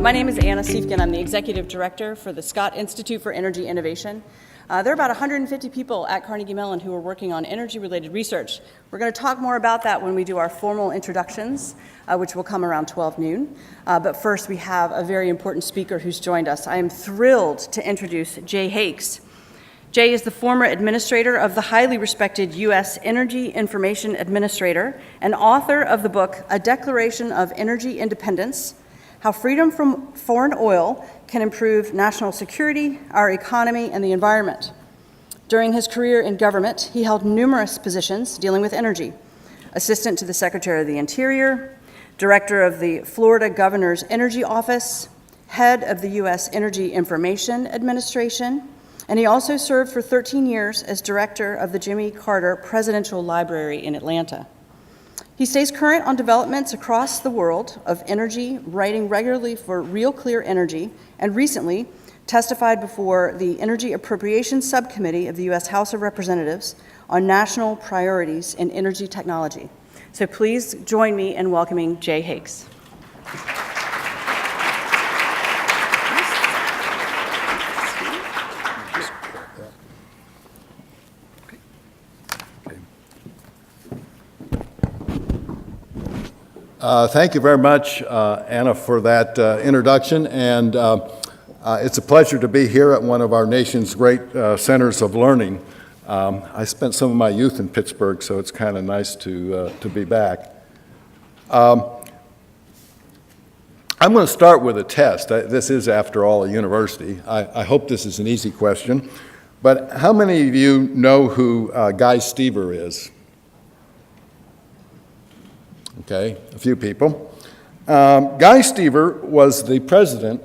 My name is Anna Siefken. I'm the Executive Director for the Scott Institute for Energy Innovation. There are about 150 people at Carnegie Mellon who are working on energy-related research. We're going to talk more about that when we do our formal introductions, which will come around 12 noon. But first, we have a very important speaker who's joined us. I am thrilled to introduce Jay Hakes. Jay is the former administrator of the highly respected U.S. Energy Information Administrator and author of the book, A Declaration of Energy Independence: How Freedom from Foreign Oil Can Improve National Security, Our Economy, and the Environment. During his career in government, he held numerous positions dealing with energy: Assistant to the Secretary of the Interior, Director of the Florida Governor's Energy Office, Head of the U.S. Energy Information Administration, and he also served for 13 years as Director of the Jimmy Carter Presidential Library in Atlanta. He stays current on developments across the world of energy, writing regularly for Real Clear Energy, and recently testified before the Energy Appropriations Subcommittee of the U.S. House of Representatives on national priorities in energy technology. So please join me in welcoming Jay Hakes. Thank you very much, Anna, for that introduction, and it's a pleasure to be here at one of our nation's great centers of learning. I spent some of my youth in Pittsburgh, so it's kind of nice to be back. I'm going to start with a test. This is, after all, a university. I hope this is an easy question, but how many of you know who Guy Stever is? Okay, a few people. Guy Stever was the president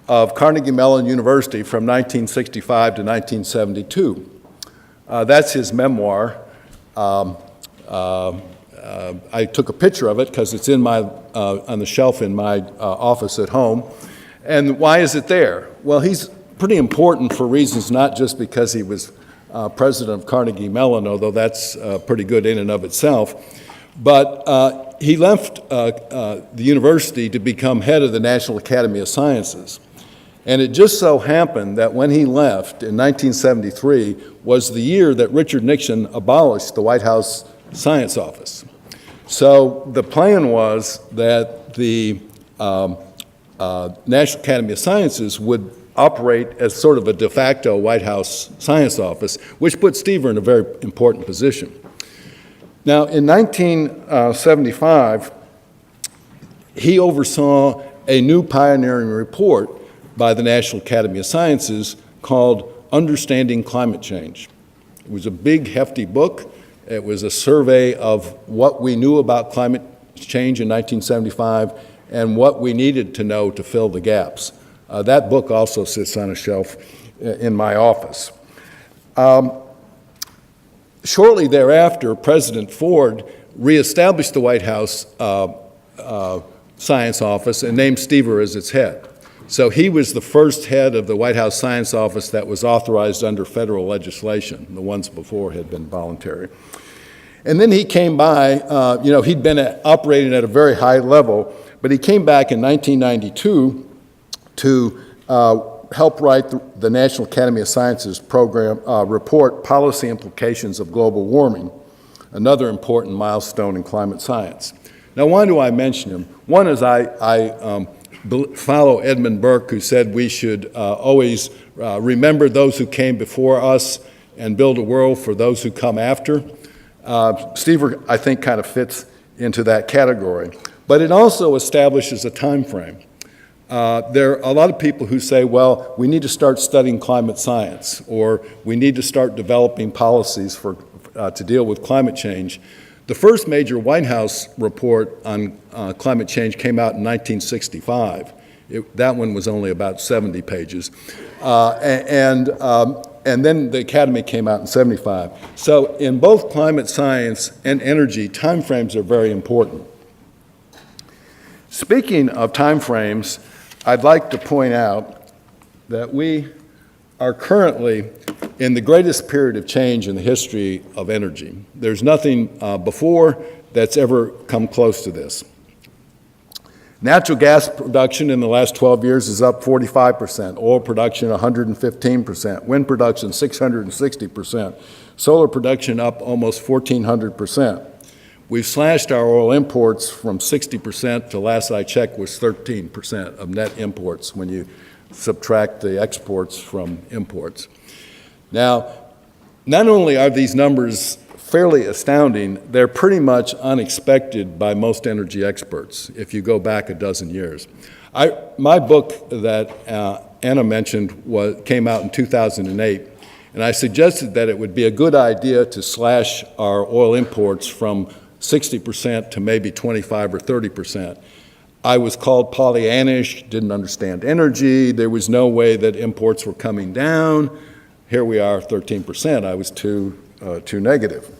of Carnegie Mellon University from 1965 to 1972. That's his memoir. I took a picture of it because it's in on the shelf in my office at home. And why is it there? Well, he's pretty important for reasons not just because he was president of Carnegie Mellon, although that's pretty good in and of itself. But he left the university to become head of the National Academy of Sciences. And it just so happened that when he left in 1973 was the year that Richard Nixon abolished the White House Science Office. So the plan was that the National Academy of Sciences would operate as sort of a de facto White House Science Office, which put Stever in a very important position. Now, in 1975, he oversaw a new pioneering report by the National Academy of Sciences called Understanding Climate Change. It was a big, hefty book. It was a survey of what we knew about climate change in 1975 and what we needed to know to fill the gaps. That book also sits on a shelf in my office. Shortly thereafter, President Ford reestablished the White House Science Office and named Stever as its head. So he was the first head of the White House Science Office that was authorized under federal legislation. The ones before had been voluntary. And then he came by, he'd been operating at a very high level, but he came back in 1992 to help write the National Academy of Sciences program report, Policy Implications of Global Warming, another important milestone in climate science. Now, why do I mention him? One is I follow Edmund Burke, who said we should always remember those who came before us and build a world for those who come after. Stever, I think, kind of fits into that category. But it also establishes a time frame. There are a lot of people who say, well, we need to start studying climate science, or we need to start developing policies to deal with climate change. The first major White House report on climate change came out in 1965. That one was only about 70 pages. And then the Academy came out in 75. So in both climate science and energy, timeframes are very important. Speaking of timeframes, I'd like to point out that we are currently in the greatest period of change in the history of energy. There's nothing before that's ever come close to this. Natural gas production in the last 12 years is up 45%, oil production 115%, wind production 660%, solar production up almost 1,400%. We've slashed our oil imports from 60% to, last I checked, was 13% of net imports when you subtract the exports from imports. Now, not only are these numbers fairly astounding, they're pretty much unexpected by most energy experts if you go back a dozen years. My book that Anna mentioned came out in 2008, and I suggested that it would be a good idea to slash our oil imports from 60% to maybe 25 or 30%. I was called Pollyannish, didn't understand energy, there was no way that imports were coming down. Here we are, 13%. I was too negative.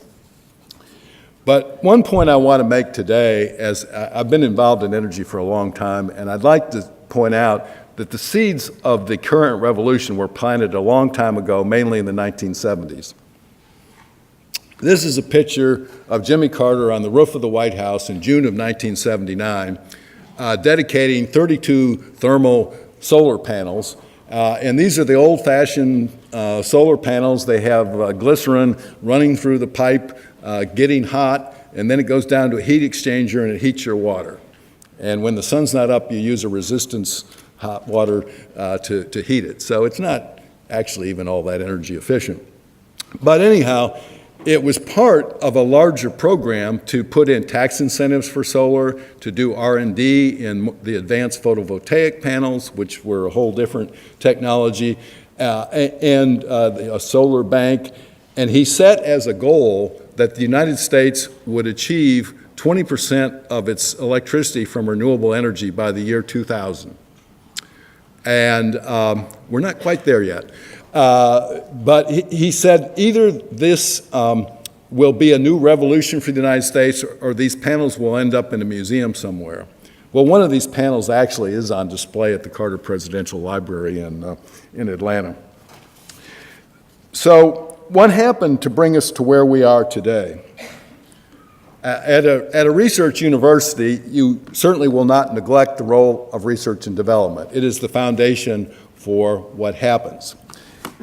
But one point I want to make today, as I've been involved in energy for a long time, and I'd like to point out that the seeds of the current revolution were planted a long time ago, mainly in the 1970s. This is a picture of Jimmy Carter on the roof of the White House in June of 1979, dedicating 32 thermal solar panels. And these are the old-fashioned solar panels. They have glycerin running through the pipe, getting hot, and then it goes down to a heat exchanger and it heats your water. And when the sun's not up, you use a resistance hot water to heat it. So it's not actually even all that energy efficient. But anyhow, it was part of a larger program to put in tax incentives for solar, to do R&D in the advanced photovoltaic panels, which were a whole different technology, and a solar bank. And he set as a goal that the United States would achieve 20% of its electricity from renewable energy by the year 2000. And we're not quite there yet. But he said either this will be a new revolution for the United States or these panels will end up in a museum somewhere. Well, one of these panels actually is on display at the Carter Presidential Library in Atlanta. So what happened to bring us to where we are today? At a research university, you certainly will not neglect the role of research and development. It is the foundation for what happens.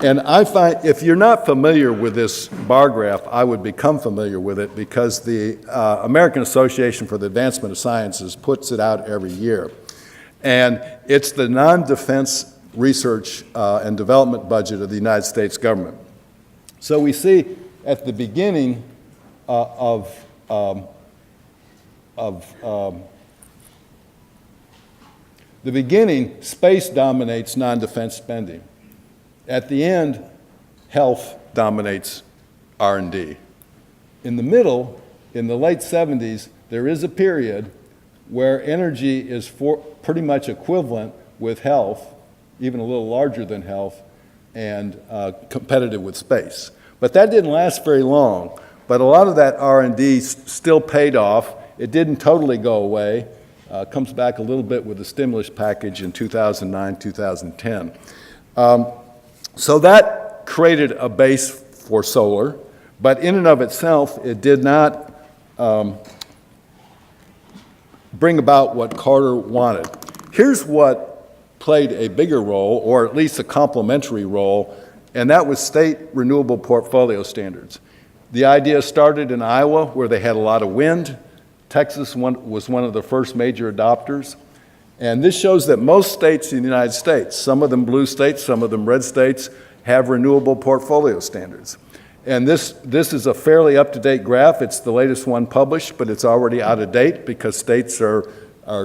And I find, if you're not familiar with this bar graph, I would become familiar with it because the American Association for the Advancement of Sciences puts it out every year. And it's the non-defense research and development budget of the United States government. So we see at the beginning the beginning, space dominates non-defense spending. At the end, health dominates R&D. In the middle, in the late 70s, there is a period where energy is pretty much equivalent with health, even a little larger than health, and competitive with space. But that didn't last very long. But a lot of that R&D still paid off. It didn't totally go away. Comes back a little bit with the stimulus package in 2009, 2010. So that created a base for solar, but in and of itself, it did not bring about what Carter wanted. Here's what played a bigger role, or at least a complementary role, and that was state renewable portfolio standards. The idea started in Iowa, where they had a lot of wind. Texas was one of the first major adopters. And this shows that most states in the United States, some of them blue states, some of them red states, have renewable portfolio standards. And this is a fairly up-to-date graph. It's the latest one published, but it's already out of date because states are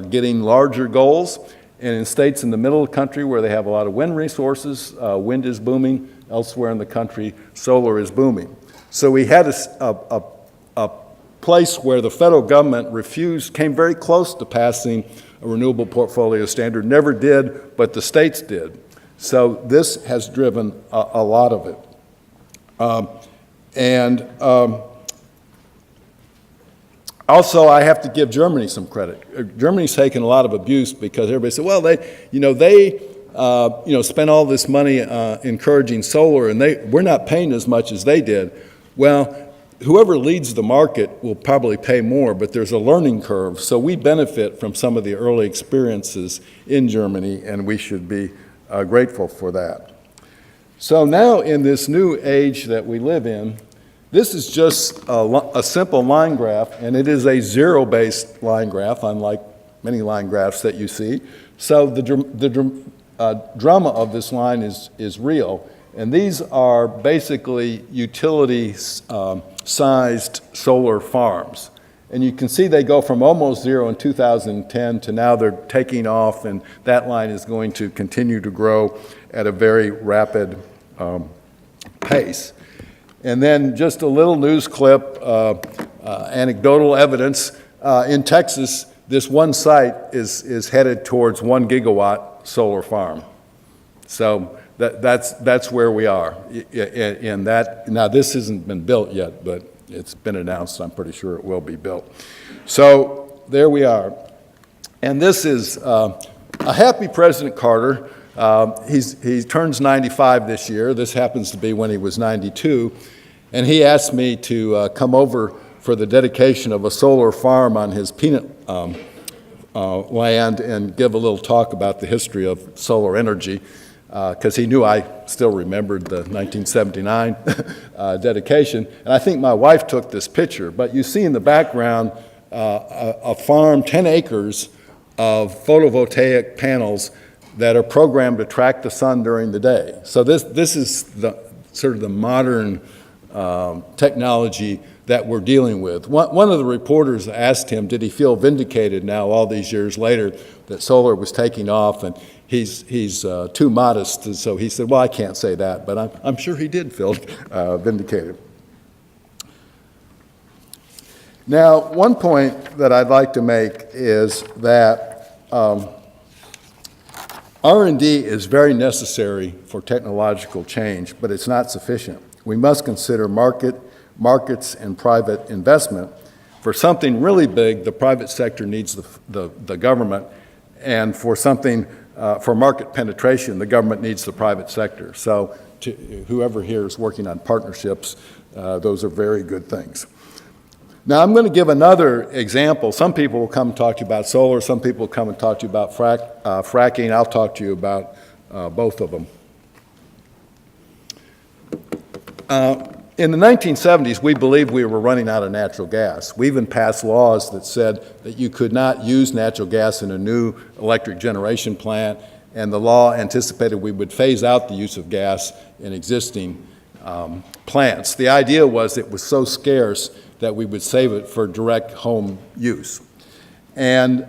getting larger goals. And in states in the middle of the country where they have a lot of wind resources, wind is booming. Elsewhere in the country, solar is booming. So we had a place where the federal government came very close to passing a renewable portfolio standard, never did, but the states did. So this has driven a lot of it. Also, I have to give Germany some credit. Germany's taken a lot of abuse because everybody said, well, they spent all this money encouraging solar, and we're not paying as much as they did. Well, whoever leads the market will probably pay more, but there's a learning curve. So we benefit from some of the early experiences in Germany, and we should be grateful for that. So now in this new age that we live in, this is just a simple line graph, and it is a zero-based line graph, unlike many line graphs that you see. So the drama of this line is real, and these are basically utility-sized solar farms. And you can see they go from almost zero in 2010 to now they're taking off, and that line is going to continue to grow at a very rapid pace. And then just a little news clip, anecdotal evidence. In Texas, this one site is headed towards 1 gigawatt solar farm. So that's where we are in that. Now, this hasn't been built yet, but it's been announced. I'm pretty sure it will be built. So there we are. And this is a happy President Carter. He turns 95 this year. This happens to be when he was 92. And he asked me to come over for the dedication of a solar farm on his peanut land and give a little talk about the history of solar energy, because he knew I still remembered the 1979 dedication. And I think my wife took this picture. But you see in the background a farm, 10 acres of photovoltaic panels that are programmed to track the sun during the day. So this is the sort of the modern technology that we're dealing with. One of the reporters asked him, did he feel vindicated now, all these years later, that solar was taking off, and he's too modest, and so he said, well, I can't say that, but I'm sure he did feel vindicated. Now, one point that I'd like to make is that R&D is very necessary for technological change, but it's not sufficient. We must consider markets and private investment. For something really big, the private sector needs the government, and for something, for market penetration, the government needs the private sector. So whoever here is working on partnerships, those are very good things. Now, I'm going to give another example. Some people will come and talk to you about solar. Some people will come and talk to you about fracking. I'll talk to you about both of them. In the 1970s, we believed we were running out of natural gas. We even passed laws that said that you could not use natural gas in a new electric generation plant, and the law anticipated we would phase out the use of gas in existing plants. The idea was it was so scarce that we would save it for direct home use. And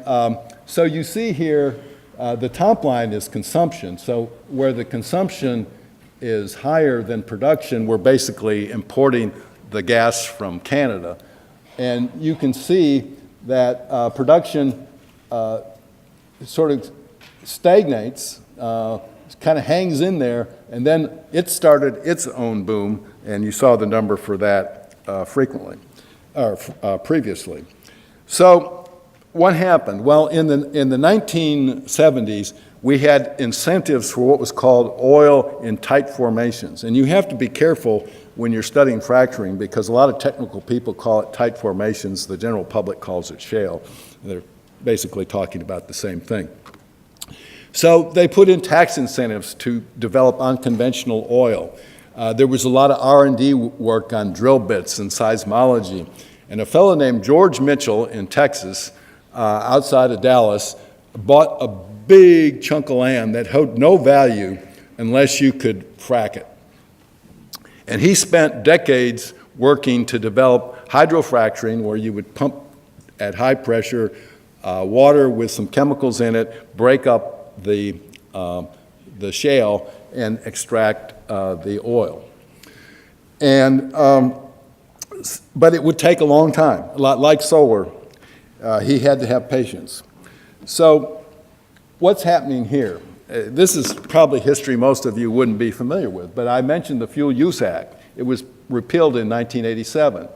so you see here, the top line is consumption. So where the consumption is higher than production, we're basically importing the gas from Canada. And you can see that production sort of stagnates, kind of hangs in there, and then it started its own boom, and you saw the number for that previously. So what happened? Well, in the 1970s, we had incentives for what was called oil in tight formations. And you have to be careful when you're studying fracturing, because a lot of technical people call it tight formations. The general public calls it shale. They're basically talking about the same thing. So they put in tax incentives to develop unconventional oil. There was a lot of R&D work on drill bits and seismology. And a fellow named George Mitchell in Texas, outside of Dallas, bought a big chunk of land that had no value unless you could frack it. And he spent decades working to develop hydrofracturing, where you would pump at high pressure water with some chemicals in it, break up the shale, and extract the oil. And but it would take a long time, a lot like solar. He had to have patience. So what's happening here? This is probably history most of you wouldn't be familiar with, but I mentioned the Fuel Use Act. It was repealed in 1987.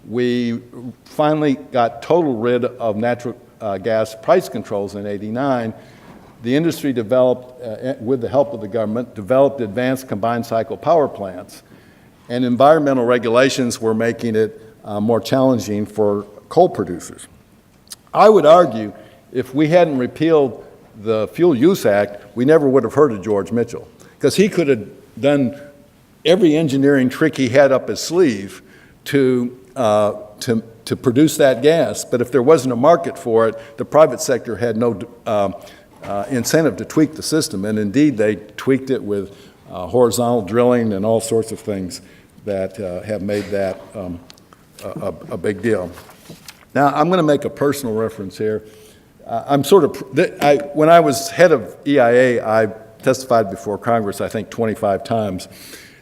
We finally got total rid of natural gas price controls in '89. The industry developed, with the help of the government, developed advanced combined cycle power plants. And environmental regulations were making it more challenging for coal producers. I would argue if we hadn't repealed the Fuel Use Act, we never would have heard of George Mitchell, because he could have done every engineering trick he had up his sleeve to produce that gas. But if there wasn't a market for it, the private sector had no incentive to tweak the system. And indeed, they tweaked it with horizontal drilling and all sorts of things that have made that a big deal. Now, I'm going to make a personal reference here. When I was head of EIA, I testified before Congress, I think, 25 times.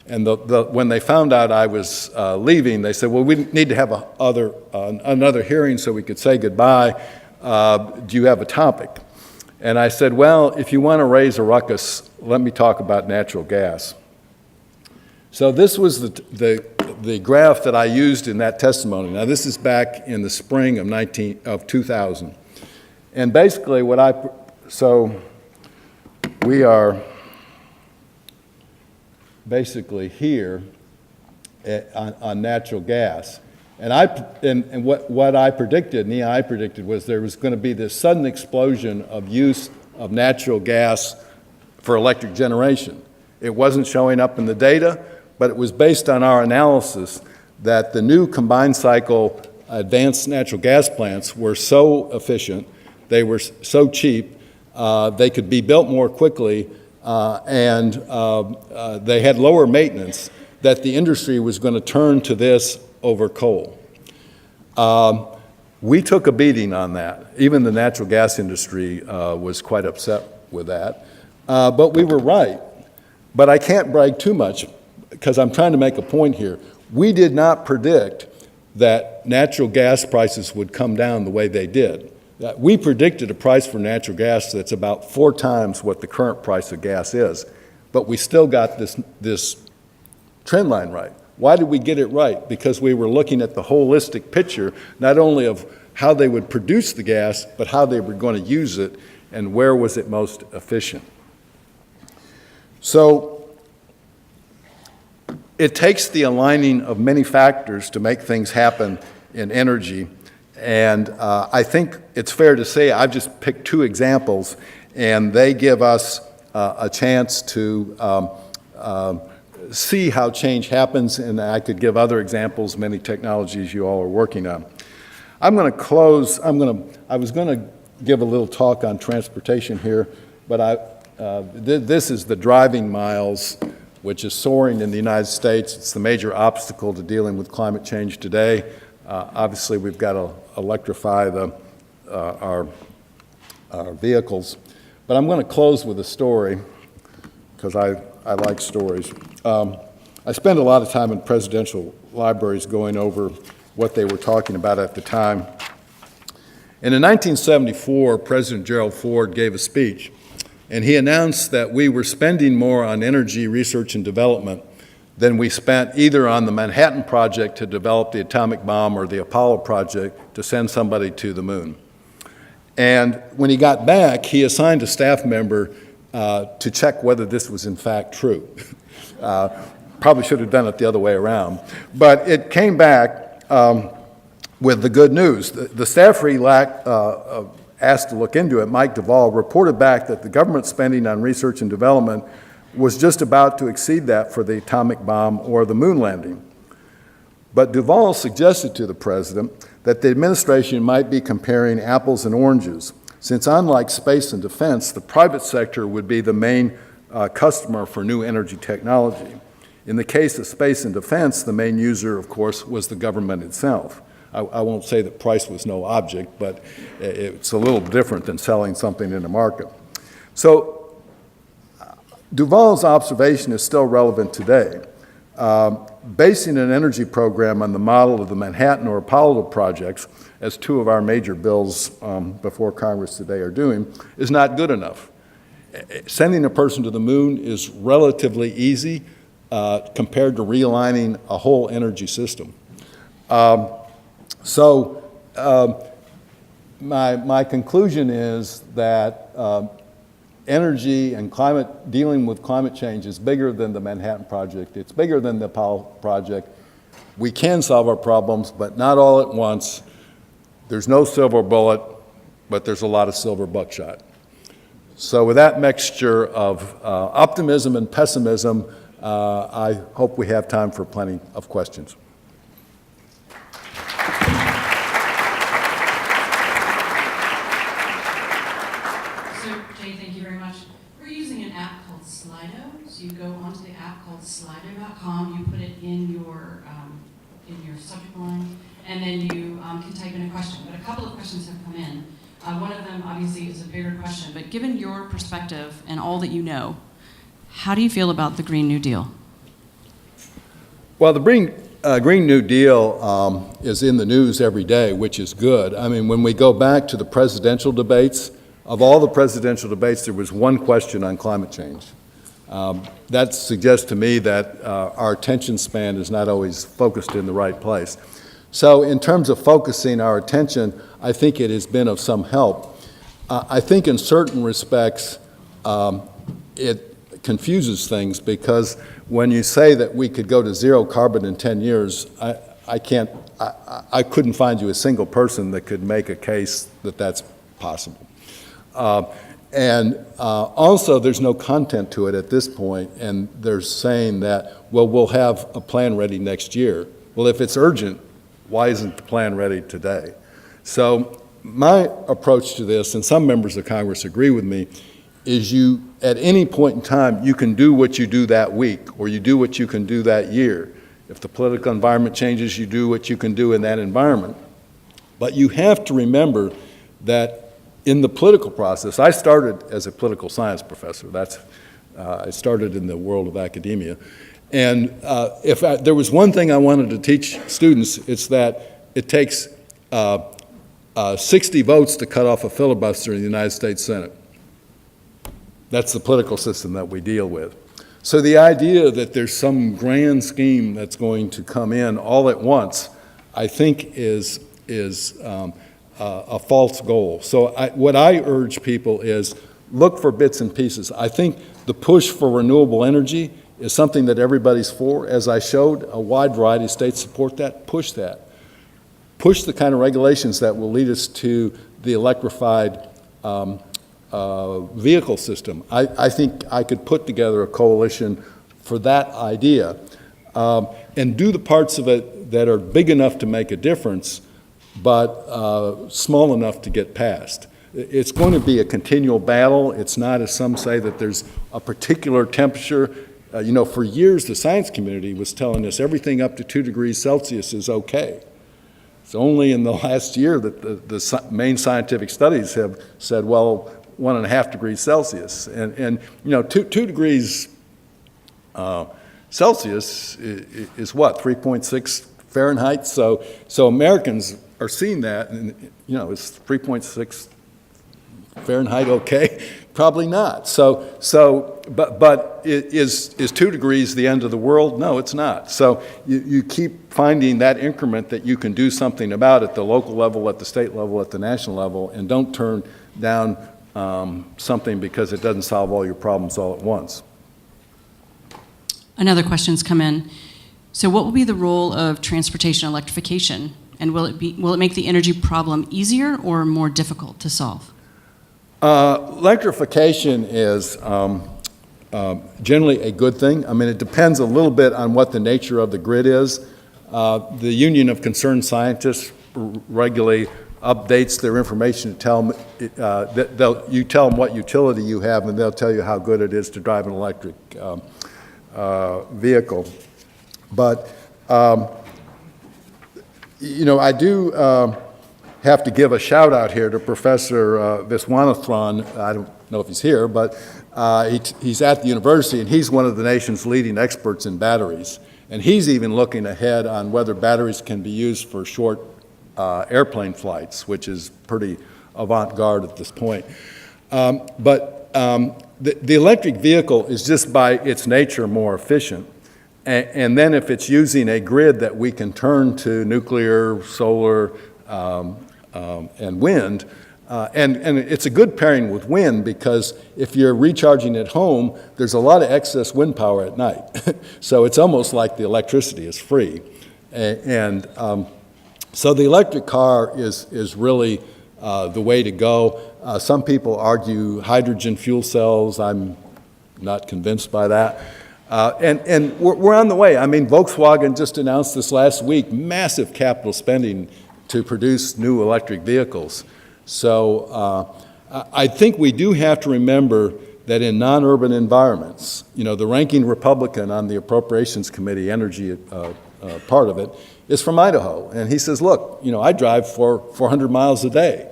And when they found out I was leaving, they said, well, we need to have another hearing so we could say goodbye. Do you have a topic? And I said, well, if you want to raise a ruckus, let me talk about natural gas. So this was the graph that I used in that testimony. Now, this is back in the spring of 2000. And basically we are basically here on natural gas. And what I predicted, and EI predicted, was there was going to be this sudden explosion of use of natural gas for electric generation. It wasn't showing up in the data, but it was based on our analysis that the new combined cycle advanced natural gas plants were so efficient, they were so cheap, they could be built more quickly, and they had lower maintenance, that the industry was going to turn to this over coal. We took a beating on that. Even the natural gas industry was quite upset with that. But we were right. But I can't brag too much because I'm trying to make a point here. We did not predict that natural gas prices would come down the way they did. We predicted a price for natural gas that's about 4 times what the current price of gas is. But we still got this trend line right. Why did we get it right? Because we were looking at the holistic picture, not only of how they would produce the gas, but how they were going to use it and where was it most efficient. So it takes the aligning of many factors to make things happen in energy. And I think it's fair to say I've just picked 2 examples, and they give us a chance to see how change happens, and I could give other examples, many technologies you all are working on. I'm going to close. I was going to give a little talk on transportation here, but this is the driving miles, which is soaring in the United States. It's the major obstacle to dealing with climate change today. Obviously, we've got to electrify our vehicles. But I'm going to close with a story, because I like stories. I spent a lot of time in presidential libraries going over what they were talking about at the time. And in 1974, President Gerald Ford gave a speech, and he announced that we were spending more on energy research and development than we spent either on the Manhattan Project to develop the atomic bomb or the Apollo project to send somebody to the moon. And when he got back, he assigned a staff member to check whether this was in fact true. Probably should have done it the other way around. But it came back with the good news. The staffer he asked to look into it, Mike Duvall, reported back that the government spending on research and development was just about to exceed that for the atomic bomb or the moon landing. But Duvall suggested to the president that the administration might be comparing apples and oranges, since unlike space and defense, the private sector would be the main customer for new energy technology. In the case of space and defense, the main user, of course, was the government itself. I won't say that price was no object, but it's a little different than selling something in the market. So Duvall's observation is still relevant today. Basing an energy program on the model of the Manhattan or Apollo projects, as 2 of our major bills before Congress today are doing, is not good enough. Sending a person to the moon is relatively easy compared to realigning a whole energy system. So my conclusion is that energy and dealing with climate change is bigger than the Manhattan Project. It's bigger than the Apollo project. We can solve our problems, but not all at once. There's no silver bullet, but there's a lot of silver buckshot. So with that mixture of optimism and pessimism, I hope we have time for plenty of questions. You go onto the app called Slido.com, you put it in your subject line, and then you can type in a question. But a couple of questions have come in. One of them obviously is a bigger question, but given your perspective and all that you know, how do you feel about the Green New Deal? Well, the Green New Deal is in the news every day, which is good. I mean, when we go back to the presidential debates, of all the presidential debates, there was one question on climate change. That suggests to me that our attention span is not always focused in the right place. So in terms of focusing our attention, I think it has been of some help. I think in certain respects, it confuses things, because when you say that we could go to zero carbon in 10 years, I couldn't find you a single person that could make a case that that's possible. Also, there's no content to it at this point, and they're saying that, well, we'll have a plan ready next year. Well, if it's urgent, why isn't the plan ready today? So my approach to this, and some members of Congress agree with me, is you, at any point in time, you can do what you do that week, or you do what you can do that year. If the political environment changes, you do what you can do in that environment. But you have to remember that in the political process, I started as a political science professor. I started in the world of academia. And if there was one thing I wanted to teach students, it's that it takes 60 votes to cut off a filibuster in the United States Senate. That's the political system that we deal with. So the idea that there's some grand scheme that's going to come in all at once, I think is a false goal. So what I urge people is look for bits and pieces. I think the push for renewable energy is something that everybody's for. As I showed, a wide variety of states support that. Push that. Push the kind of regulations that will lead us to the electrified vehicle system. I think I could put together a coalition for that idea and do the parts of it that are big enough to make a difference, but small enough to get passed. It's going to be a continual battle. It's not, as some say, that there's a particular temperature. For years, the science community was telling us everything up to 2 degrees Celsius is okay. It's only in the last year that the main scientific studies have said, well, 1.5 degrees Celsius. And 2 degrees Celsius is what, 3.6 Fahrenheit? So Americans are seeing that, and is 3.6 Fahrenheit okay? Probably not. But is 2 degrees the end of the world? No, it's not. So you keep finding that increment that you can do something about at the local level, at the state level, at the national level, and don't turn down something because it doesn't solve all your problems all at once. Another question's come in. So what will be the role of transportation electrification, and will it make the energy problem easier or more difficult to solve? Electrification is generally a good thing. I mean, it depends a little bit on what the nature of the grid is. The Union of Concerned Scientists regularly updates their information to tell them, you tell them what utility you have, and they'll tell you how good it is to drive an electric vehicle. But, I do have to give a shout out here to Professor Viswanathan. I don't know if he's here, but he's at the university, and he's one of the nation's leading experts in batteries. And he's even looking ahead on whether batteries can be used for short airplane flights, which is pretty avant-garde at this point. But the electric vehicle is just by its nature more efficient. And then if it's using a grid that we can turn to nuclear, solar, and wind, and it's a good pairing with wind, because if you're recharging at home, there's a lot of excess wind power at night. So it's almost like the electricity is free. So the electric car is really the way to go. Some people argue hydrogen fuel cells. I'm not convinced by that. And we're on the way. I mean, Volkswagen just announced this last week, massive capital spending to produce new electric vehicles. So I think we do have to remember that in non-urban environments, the ranking Republican on the Appropriations Committee, energy part of it, is from Idaho. And he says, look, I drive for 400 miles a day.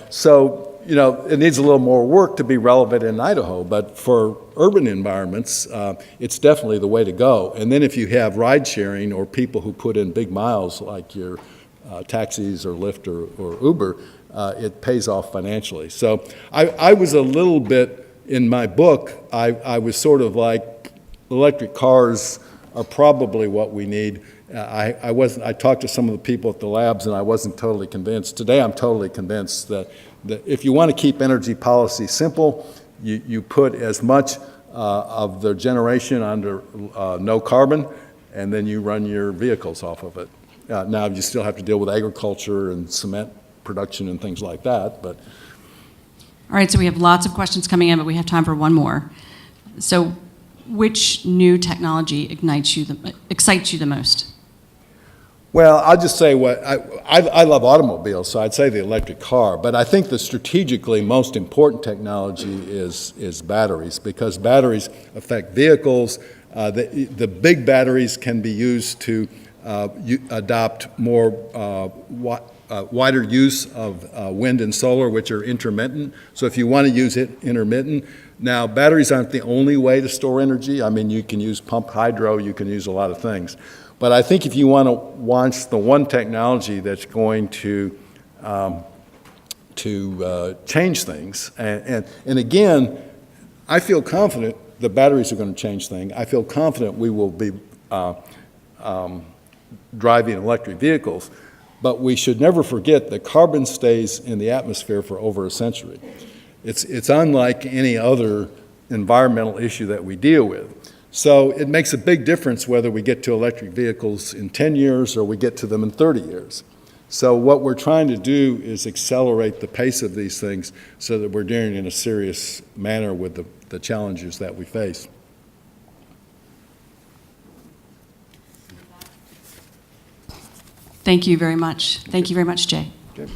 So it needs a little more work to be relevant in Idaho, but for urban environments, it's definitely the way to go. And then if you have ride sharing or people who put in big miles like your taxis or Lyft or Uber, it pays off financially. So I was a little bit, in my book, I was sort of like, electric cars are probably what we need. I talked to some of the people at the labs and I wasn't totally convinced. Today I'm totally convinced that if you want to keep energy policy simple, you put as much of the generation under no carbon, and then you run your vehicles off of it. Now you still have to deal with agriculture and cement production and things like that, but. All right, so we have lots of questions coming in, but we have time for one more. So which new technology excites you the most? Well, I'll just say I love automobiles, so I'd say the electric car. But I think the strategically most important technology is batteries, because batteries affect vehicles. The big batteries can be used to adopt more wider use of wind and solar, which are intermittent. So if you want to use it intermittent, now batteries aren't the only way to store energy. I mean, you can use pumped hydro, you can use a lot of things. But I think if you want to launch the one technology that's going to change things, and again, I feel confident the batteries are going to change things. I feel confident we will be driving electric vehicles, but we should never forget that carbon stays in the atmosphere for over a century. It's unlike any other environmental issue that we deal with. So it makes a big difference whether we get to electric vehicles in 10 years or we get to them in 30 years. So what we're trying to do is accelerate the pace of these things so that we're doing it in a serious manner with the challenges that we face. Thank you very much. Thank you very much, Jay. Okay.